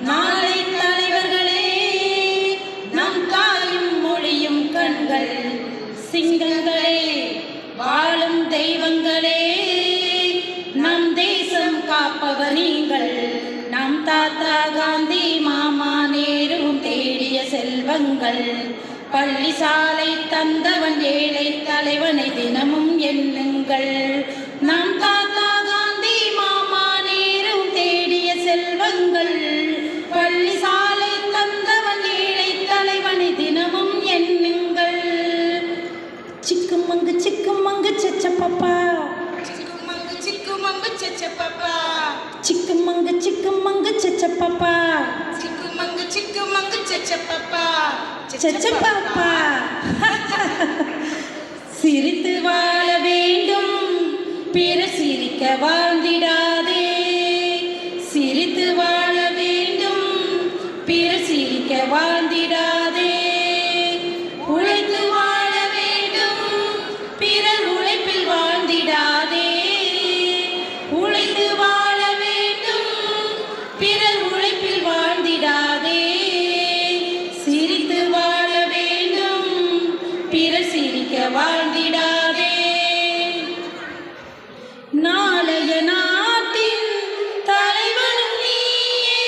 நாளை தலைவர்களே, நம் தாயும் மொழியும் கண்கள் சிங்கங்களே, வாழும் தெய்வங்களே, நம் தேசம் காப்பவர் நீங்கள். நம் தாத்தா காந்தி மாமா நேருவும் தேடிய செல்வங்கள். பள்ளி சாலை தந்தவன் ஏழை தலைவனை தினமும் எண்ணுங்கள். நம் தாத்தா காந்தி மாமா நேருவும் தேடிய செல்வங்கள். பள்ளி சாலை தந்தவன் ஏழை தலைவனை தினமும் எண்ணுங்கள். சிக்குமங்கு சிக்குமங்கு சச்சப்பப்பா, சிக்குமங்கு சிக்குமங்கு சச்சப்பப்பா, சிக்குமங்கு சிக்குமங்கு சச்சப்பப்பா, சிக்குமங்கு சிக்குமங்கு சச்சப்பப்பா, சச்சப்பப்பா. சிரித்து வாழ வேண்டும், பிற சிரிக்க வாழ்ந்திடாதே. சிரித்து வாழ வேண்டும், பிற சிரிக்க வாழ்ந்திடாதே. உழைத்து வாழ வேண்டும், பிறர் உழைப்பில் வாழ்ந்திடாதே. உழைத்து வாழ வேண்டும், பிறர் உழைப்பில் வாழ்ந்திடாதே. சிரித்து வாழ வேண்டும், பிறர் சிரிக்க வாழ்ந்திடாதே. நாளைய நாட்டின் தலைவனும் நீயே,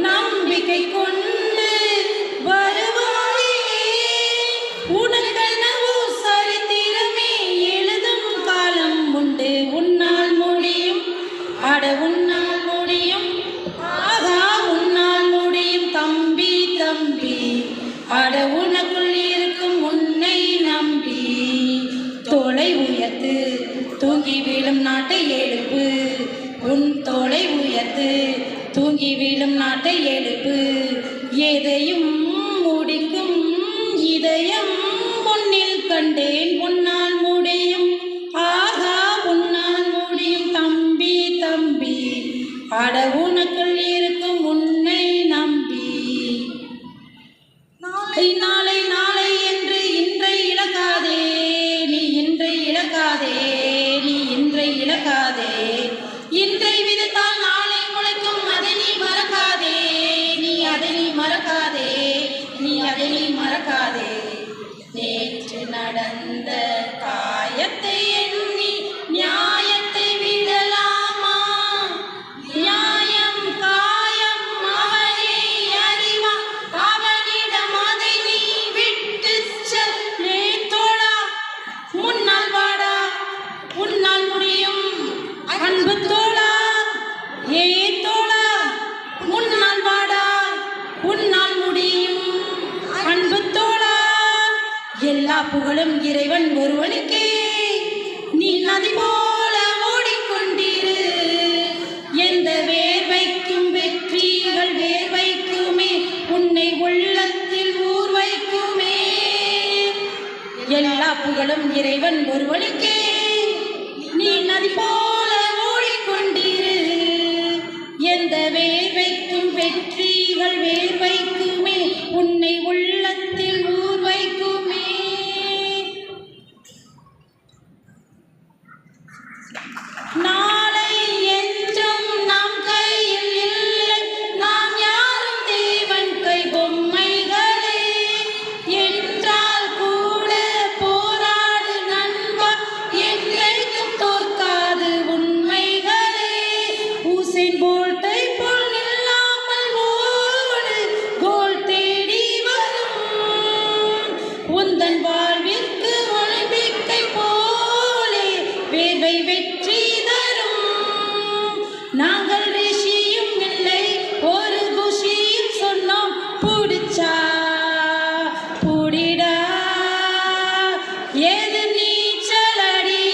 நம்பிக்கை கொண்டு வருவாயே. உனக்கெனவோ சரித்திரமே எழுதும் காலம் உண்டு. உன்னால் முடியும், அட உன்னால் முடியும், ஆகா உன்னால் முடியும் தம்பி தம்பி. அட உனக்குள் இருக்கும் உன்னை நம்பி. தோளை உயர்த்து, தூங்கி வீழும் நாட்டை எழுப்பு. உன் தோளை உயர்த்து, தூங்கி வீழும் நாட்டை எழுப்பு. எதையும் முடிக்கும் இதயம் முன்னில் கண்டேன். உன்னால் முடியும், ஆகா உன்னால் முடியும் தம்பி தம்பி. அட உனக்குள் இருக்கும் உன்னை நம்பி. நாளை நாளை நாளை என்று இன்றை இழக்காதே. நீ இன்றை இழக்காதே, நீ இன்றை இழக்காதே. இன்றை விதைத்தால் நாளை முளைக்கும், அதை நீ மறக்காதே. நீ அதை நீ மறக்காதே, நீ அதை நீ மறக்காதே. நேற்று நடந்த காயத்தை எண்ணி நியாயத்தை விடலாமா? நியாயம் காயம் அவனே அறிவான், அவனிடம் அதை நீ விட்டு செல். தோழா முன்னால் வாடா, உன்னால் முடியும் அன்பு தோழா. ஏ தோழா முன்னால் வாடா, உன்னால் முடியும் அன்பு தோழா. எல்லா புகழும் இறைவன் ஒருவனுக்கே. நீ நதி போல ஓடிக்கொண்டிரு. எந்த வேர்வைக்கும் வெற்றிகள் வேர்வைக்குமே, உன்னை உள்ளத்தில் ஊர் வைக்குமே. எல்லா புகழும் இறைவன் ஒருவனுக்கே. நீ நதி போல ஓடிக்கொண்டிரு. எந்த வேர்வைக்கும் வெற்றிகள் வேர்வைக்குமே, உன்னை உள்ளத்தில் ஊர் வைக்குமே. நாளை என்றும் நம் கையில் இல்லை, நாம் யாரும் தேவன் கை பொம்மைகளே. என்றால் கூட போராடு நண்பா, என்றைக்கும் தோற்காது உண்மைகளே. உசேன் போல்ட்டை போல் நில்லாமல் ஓடு, கோல் தேடி வரும். உந்தன் வாழ்விற்கு ஒலிம்பிக்கை போலே வேர்வை வெற்றி தரும். நாங்கள் ரிஷியும் இல்லை, ஒரு குஷியும் சொன்னோம். புடிச்சா புடிடா, ஏது நீச்சலடி,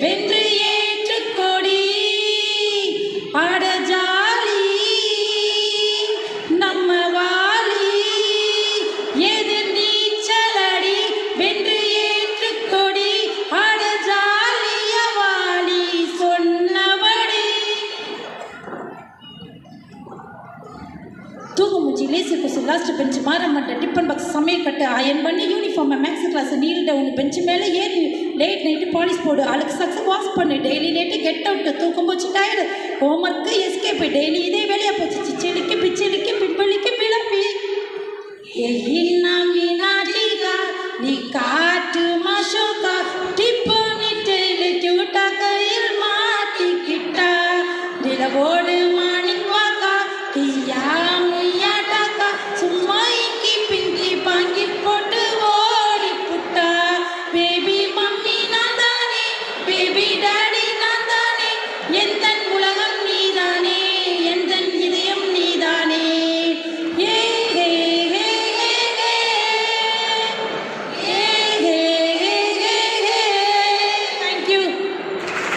வென்று ஏற்றுக்கொடி. அட ஜாலி நம்ம வாலி, ஏது நீச்சலடி, வென்று ஏற்றுக்கொடி. அட ஜாலிய வாலி சொன்னபடி. தூங்குமூச்சி லேசி கொசு லாஸ்ட் பெஞ்சு மாறமட்ட டிஃபன் பாக்ஸ் சமையல் கட்டு அயன் பண்ணி யூனிஃபார்மை மேக்ஸ் கிளாஸ் நீல் டவுன் பெஞ்சு மேலே ஏறி லேட் நைட்டு பாலிஷ் போடு அழுக்கு சாக்ஸ் வாஷ் பண்ணு டெய்லி லேட்டு கெட் அவுட்டு தூக்கம் போச்சு டயர்டு ஹோம்ஒர்க்கு எஸ்கேப்பு டெய்லி இதே வேலையை